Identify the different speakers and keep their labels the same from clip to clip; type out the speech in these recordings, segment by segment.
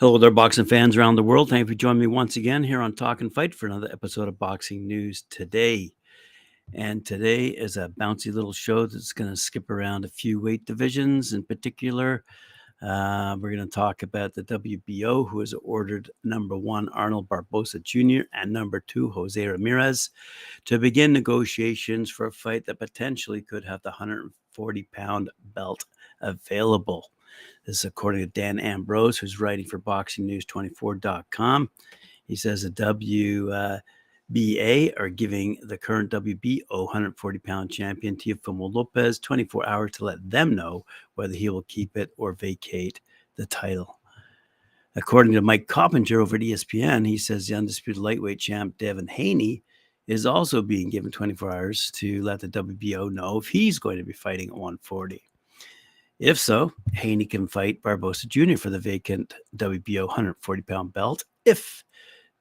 Speaker 1: Hello there, boxing fans around the world. Thank you for joining me once again here on Talk and Fight for another episode of Boxing News Today. And today is a bouncy little show that's going to skip around a few weight divisions. In particular, we're going to talk about the WBO, who has ordered number 1 Arnold Barboza Jr. and number 2 Jose Ramirez to begin negotiations for a fight that potentially could have the 140-pound belt available. This is according to Dan Ambrose, who's writing for BoxingNews24.com. He says the WBA are giving the current WBO 140-pound champion Teofimo Lopez 24 hours to let them know whether he will keep it or vacate the title. According to Mike Coppinger over at ESPN, he says the undisputed lightweight champ Devin Haney is also being given 24 hours to let the WBO know if he's going to be fighting at 140. If so, Haney can fight Barboza Jr. for the vacant WBO 140-pound belt if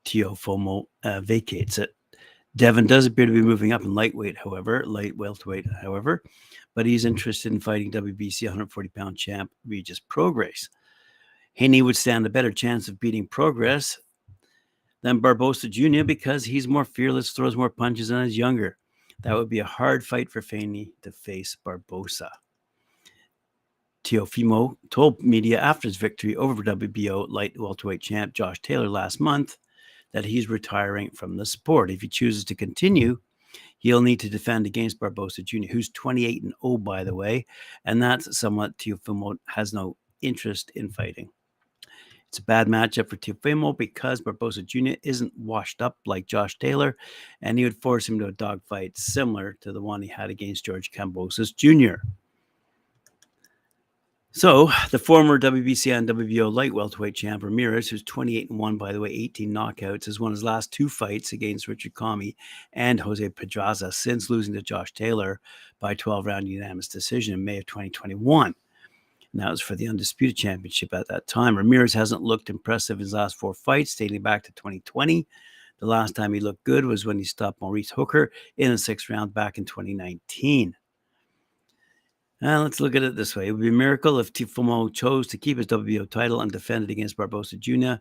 Speaker 1: Teofimo vacates it. Devin does appear to be moving up in welterweight, however, but he's interested in fighting WBC 140-pound champ Regis Prograis. Haney would stand a better chance of beating Prograis than Barboza Jr. because he's more fearless, throws more punches, and is younger. That would be a hard fight for Haney to face Barboza. Teofimo told media after his victory over WBO light welterweight champ Josh Taylor last month that he's retiring from the sport. If he chooses to continue, he'll need to defend against Barboza Jr., who's 28-0, by the way, and that's somewhat Teofimo has no interest in fighting. It's a bad matchup for Teofimo because Barboza Jr. isn't washed up like Josh Taylor, and he would force him to a dogfight similar to the one he had against George Kambosos Jr. So, the former WBC and WBO light welterweight champ Ramirez, who's 28-1, by the way, 18 knockouts, has won his last 2 fights against Richard Commey and Jose Pedraza since losing to Josh Taylor by 12-round unanimous decision in May of 2021. And that was for the Undisputed Championship at that time. Ramirez hasn't looked impressive in his last 4 fights, dating back to 2020. The last time he looked good was when he stopped Maurice Hooker in a 6th round back in 2019. Let's look at it this way. It would be a miracle if Teofimo chose to keep his WBO title and defend it against Barboza Jr.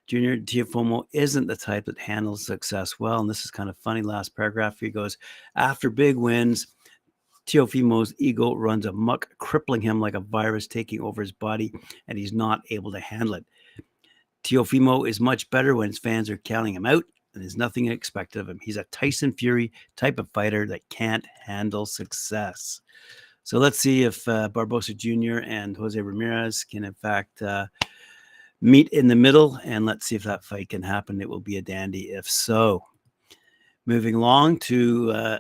Speaker 1: Teofimo isn't the type that handles success well, and this is kind of funny. Last paragraph, he goes, after big wins, Teofimo's ego runs amok, crippling him like a virus taking over his body, and he's not able to handle it. Teofimo is much better when his fans are counting him out, and there's nothing expected of him. He's a Tyson Fury type of fighter that can't handle success. So let's see if Barboza Jr. and Jose Ramirez can, in fact, meet in the middle, and let's see if that fight can happen. It will be a dandy if so. Moving along to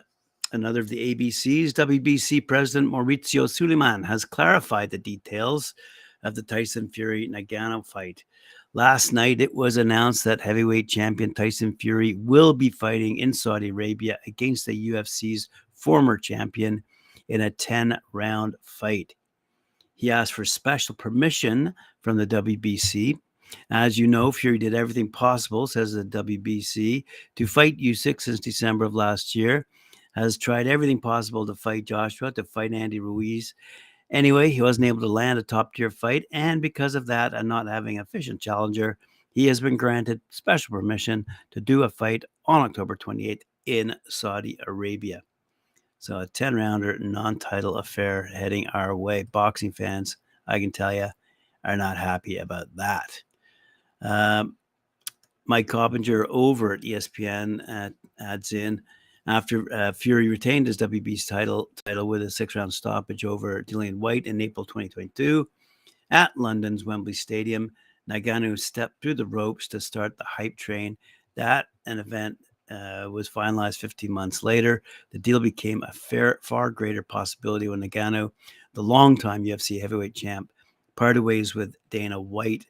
Speaker 1: another of the ABCs, WBC President Mauricio Suleiman has clarified the details of the Tyson Fury-Ngannou fight. Last night, it was announced that heavyweight champion Tyson Fury will be fighting in Saudi Arabia against the UFC's former champion in a 10-round fight. He asked for special permission from the WBC. As you know, Fury did everything possible, says the WBC, to fight Usyk since December of last year, has tried everything possible to fight Joshua, to fight Andy Ruiz. Anyway, he wasn't able to land a top-tier fight, and because of that and not having an efficient challenger, he has been granted special permission to do a fight on October 28th in Saudi Arabia. So a 10-rounder non-title affair heading our way. Boxing fans, I can tell you, are not happy about that. Mike Coppinger over at ESPN adds in, after Fury retained his WBC title with a 6-round stoppage over Dillian White in April 2022 at London's Wembley Stadium, Ngannou stepped through the ropes to start the hype train. That an event was finalized 15 months later. The deal became a far greater possibility when Ngannou, the longtime UFC heavyweight champ, parted ways with Dana White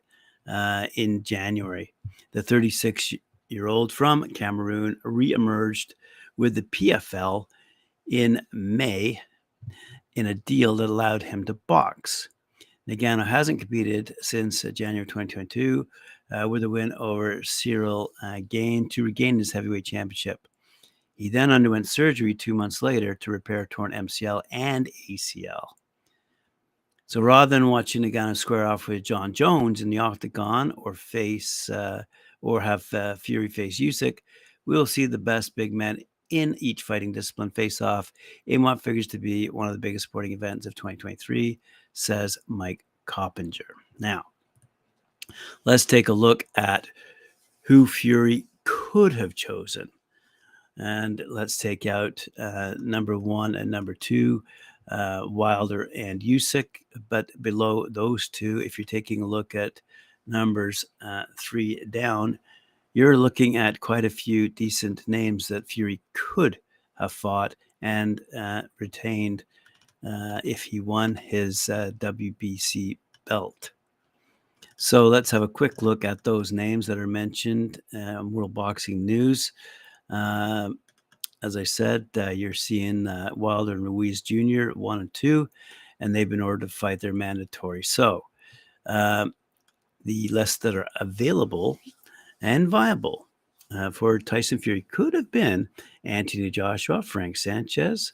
Speaker 1: in January. The 36-year-old from Cameroon re-emerged with the PFL in May in a deal that allowed him to box. Ngannou hasn't competed since January 2022 with a win over Cyril Gane to regain his heavyweight championship. He then underwent surgery 2 months later to repair torn MCL and ACL. So rather than watching Ngannou square off with John Jones in the octagon or have Fury face Usyk, we'll see the best big men in each fighting discipline face off in what figures to be one of the biggest sporting events of 2023, says Mike Coppinger. Now, let's take a look at who Fury could have chosen. And let's take out number 1 and number 2, Wilder and Usyk. But below those two, if you're taking a look at numbers 3 down, you're looking at quite a few decent names that Fury could have fought and retained if he won his WBC belt. So let's have a quick look at those names that are mentioned in World Boxing News. As I said, you're seeing Wilder and Ruiz Jr. 1 and 2, and they've been ordered to fight their mandatory. So the lists that are available and viable for Tyson Fury could have been Anthony Joshua, Frank Sanchez,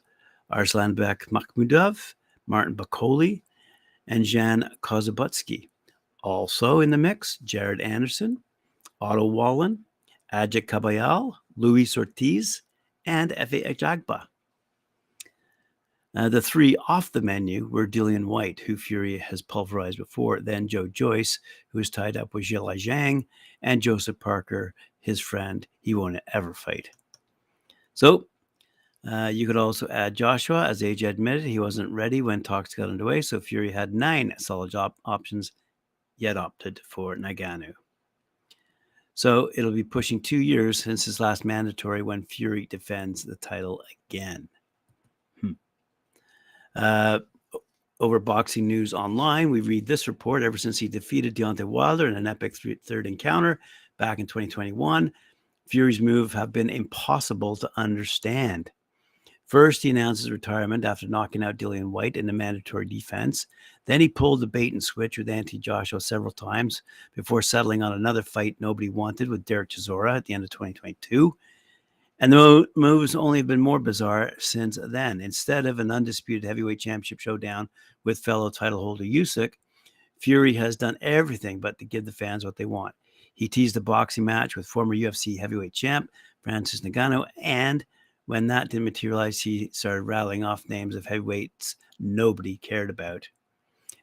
Speaker 1: Arslanbek Makhmudov, Martin Bakole, and Jan Kozabutsky. Also in the mix, Jared Anderson, Otto Wallen, Ajit Kabayal, Luis Ortiz, and Efe Ajagba. The 3 off the menu were Dillian White, who Fury has pulverized before, then Joe Joyce, who is tied up with Zhilei Zhang, and Joseph Parker, his friend he won't ever fight. So you could also add Joshua. As AJ admitted, he wasn't ready when talks got underway, so Fury had 9 solid options, yet opted for Ngannou. So it'll be pushing 2 years since his last mandatory when Fury defends the title again. Over Boxing News Online, we read this report. Ever since he defeated Deontay Wilder in an epic third encounter back in 2021, Fury's moves have been impossible to understand. First, he announced his retirement after knocking out Dillian White in the mandatory defense. Then he pulled the bait and switch with Anthony Joshua several times before settling on another fight nobody wanted with Derek Chisora at the end of 2022. And the moves only have been more bizarre since then. Instead of an undisputed heavyweight championship showdown with fellow title holder Usyk, Fury has done everything but to give the fans what they want. He teased a boxing match with former UFC heavyweight champ Francis Ngannou, and when that didn't materialize, he started rattling off names of heavyweights nobody cared about.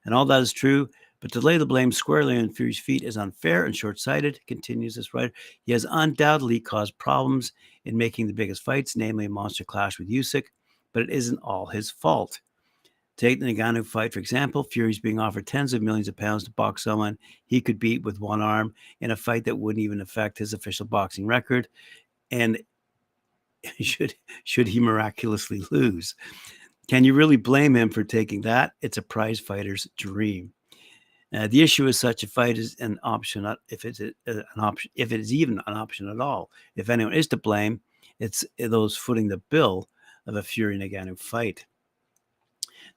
Speaker 1: And all that is true, but to lay the blame squarely on Fury's feet is unfair and short-sighted, continues this writer. He has undoubtedly caused problems in making the biggest fights, namely a monster clash with Usyk, but it isn't all his fault. Take the Ngannou fight, for example. Fury's being offered tens of millions of pounds to box someone he could beat with one arm in a fight that wouldn't even affect his official boxing record. And should he miraculously lose, can you really blame him for taking that? It's a prize fighter's dream. The issue is such a fight is an option if it is even an option at all. If anyone is to blame, it's those footing the bill of a Fury Ngannou fight.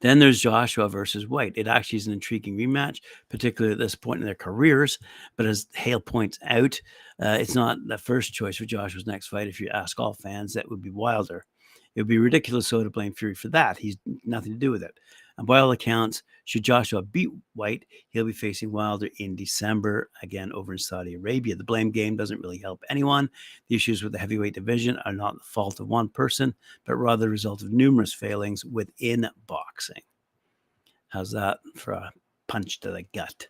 Speaker 1: Then there's Joshua versus White. It actually is an intriguing rematch, particularly at this point in their careers. But as Hale points out, it's not the first choice for Joshua's next fight. If you ask all fans, that would be Wilder. It would be ridiculous so to blame Fury for that. He's nothing to do with it. And by all accounts, should Joshua beat White, he'll be facing Wilder in December, again over in Saudi Arabia. The blame game doesn't really help anyone. The issues with the heavyweight division are not the fault of one person, but rather the result of numerous failings within boxing. How's that for a punch to the gut?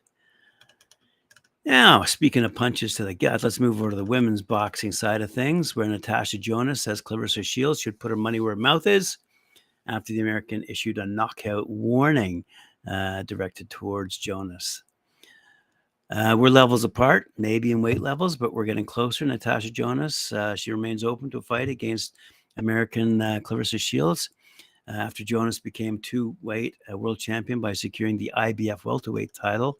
Speaker 1: Now, speaking of punches to the gut, let's move over to the women's boxing side of things, where Natasha Jonas says Claressa Shields should put her money where her mouth is after the American issued a knockout warning directed towards Jonas. We're levels apart, maybe in weight levels, but we're getting closer. Natasha Jonas, she remains open to a fight against American Claressa Shields after Jonas became two-weight world champion by securing the IBF welterweight title.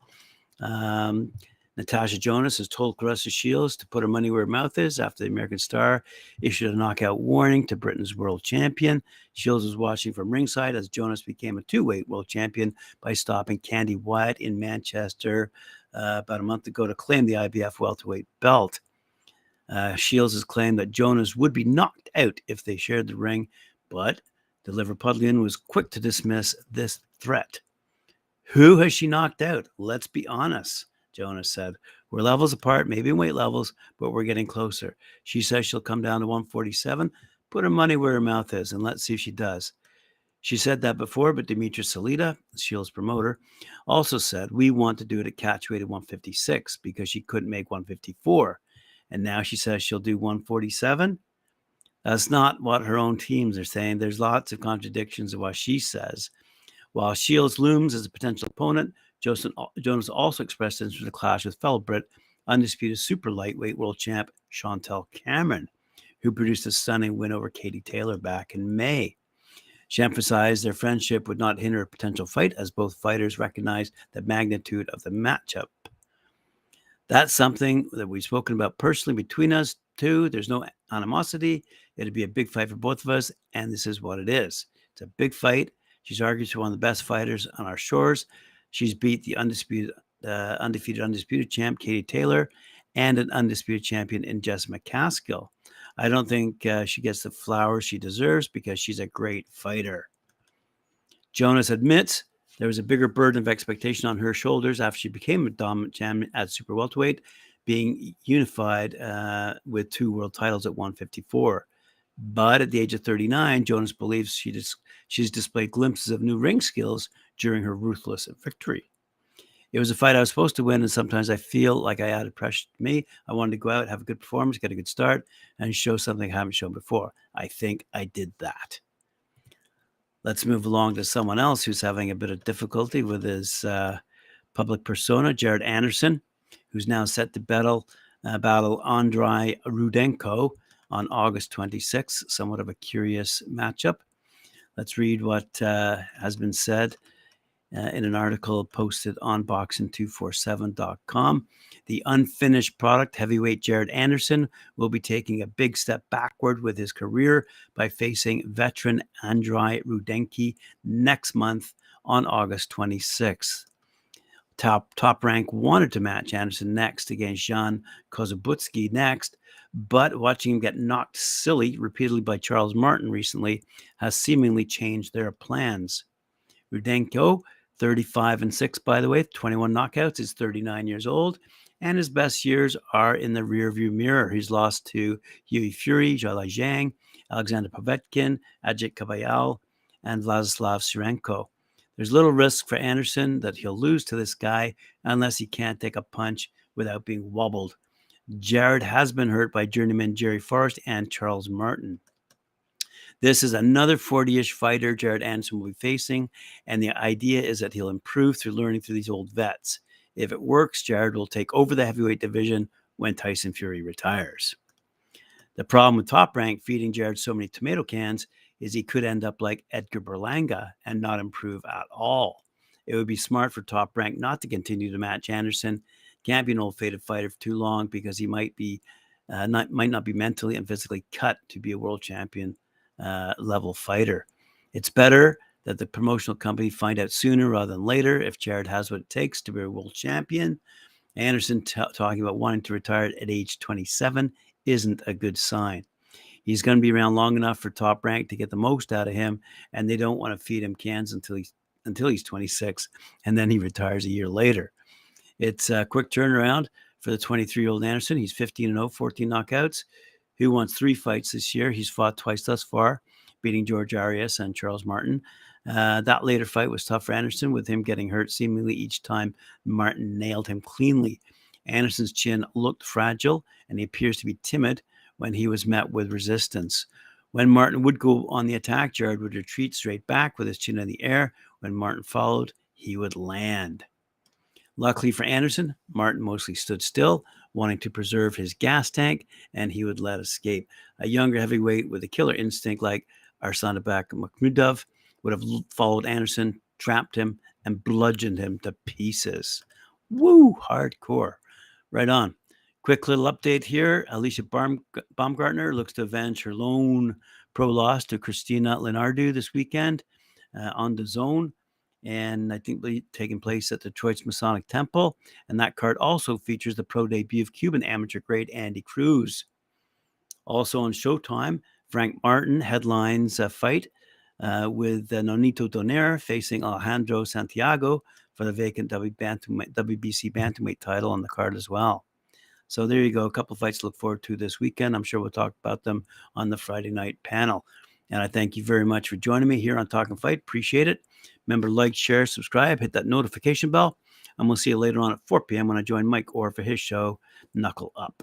Speaker 1: Natasha Jonas has told Claressa Shields to put her money where her mouth is after the American star issued a knockout warning to Britain's world champion. Shields was watching from ringside as Jonas became a two-weight world champion by stopping Candy Wyatt in Manchester about a month ago to claim the IBF welterweight belt. Shields has claimed that Jonas would be knocked out if they shared the ring, but the Liverpudlian was quick to dismiss this threat. Who has she knocked out? Let's be honest, Jonas said. We're levels apart, maybe in weight levels, but we're getting closer. She says she'll come down to 147. Put her money where her mouth is, and let's see if she does. She said that before, but Demetrius Salita, Shields' promoter, also said, we want to do it at catchweight at 156 because she couldn't make 154. And now she says she'll do 147. That's not what her own teams are saying. There's lots of contradictions of what she says. While Shields looms as a potential opponent, Jonas also expressed interest in a clash with fellow Brit, undisputed super lightweight world champ Chantel Cameron, who produced a stunning win over Katie Taylor back in May. She emphasized their friendship would not hinder a potential fight, as both fighters recognized the magnitude of the matchup. That's something that we've spoken about personally between us too. There's no animosity. It'd be a big fight for both of us, and this is what it is. It's a big fight. She's argued to one of the best fighters on our shores. She's beat the undefeated undisputed champ Katie Taylor and an undisputed champion in Jess McCaskill. I don't think she gets the flowers she deserves because she's a great fighter. Jonas admits there was a bigger burden of expectation on her shoulders after she became a dominant champion at super welterweight, being unified with 2 world titles at 154. But at the age of 39, Jonas believes she's displayed glimpses of new ring skills during her ruthless victory. It was a fight I was supposed to win, and sometimes I feel like I added pressure to me. I wanted to go out, have a good performance, get a good start, and show something I haven't shown before. I think I did that. Let's move along to someone else who's having a bit of difficulty with his public persona, Jared Anderson, who's now set to battle Andrei Rudenko on August 26th. Somewhat of a curious matchup. Let's read what has been said in an article posted on boxing247.com. The unfinished product, heavyweight Jared Anderson, will be taking a big step backward with his career by facing veteran Andrei Rudenko next month on August 26th. Top Rank wanted to match Anderson next against Jan Kozabutsky next, but watching him get knocked silly repeatedly by Charles Martin recently has seemingly changed their plans. Rudenko, 35-6, by the way, 21 knockouts, is 39 years old, and his best years are in the rearview mirror. He's lost to Yui Fury, Zhai Zhang, Alexander Povetkin, Ajit Kabayal, and Vladislav Surenko. There's little risk for Anderson that he'll lose to this guy unless he can't take a punch without being wobbled. Jared has been hurt by journeyman Jerry Forrest and Charles Martin. This is another 40-ish fighter Jared Anderson will be facing, and the idea is that he'll improve through learning through these old vets. If it works, Jared will take over the heavyweight division when Tyson Fury retires. The problem with Top Rank feeding Jared so many tomato cans is he could end up like Edgar Berlanga and not improve at all. It would be smart for Top Rank not to continue to match Anderson. Can't be an old faded fighter for too long because he might not be mentally and physically cut to be a world champion level fighter. It's better that the promotional company find out sooner rather than later if Jared has what it takes to be a world champion. Anderson talking about wanting to retire at age 27 isn't a good sign. He's going to be around long enough for Top Rank to get the most out of him, and they don't want to feed him cans until he's 26, and then he retires a year later. It's a quick turnaround for the 23-year-old Anderson. He's 15-0, 14 knockouts, who wants 3 fights this year. He's fought twice thus far, beating George Arias and Charles Martin. That later fight was tough for Anderson, with him getting hurt seemingly each time Martin nailed him cleanly. Anderson's chin looked fragile, and he appears to be timid when he was met with resistance. When Martin would go on the attack, Jared would retreat straight back with his chin in the air. When Martin followed, he would land. Luckily for Anderson, Martin mostly stood still, wanting to preserve his gas tank, and he would let escape. A younger heavyweight with a killer instinct like Arsanabak Makhmudov would have followed Anderson, trapped him, and bludgeoned him to pieces. Woo! Hardcore. Right on. Quick little update here. Alicia Baumgartner looks to avenge her lone pro loss to Christina Lenardu this weekend on the Zone. And I think taking place at Detroit's Masonic Temple. And that card also features the pro debut of Cuban amateur great Andy Cruz. Also on Showtime, Frank Martin headlines a fight with Nonito Donaire facing Alejandro Santiago for the vacant WBC bantamweight title on the card as well. So there you go. A couple of fights to look forward to this weekend. I'm sure we'll talk about them on the Friday night panel. And I thank you very much for joining me here on Talking Fight. Appreciate it. Remember, like, share, subscribe, hit that notification bell. And we'll see you later on at 4 p.m. when I join Mike Orr for his show, Knuckle Up.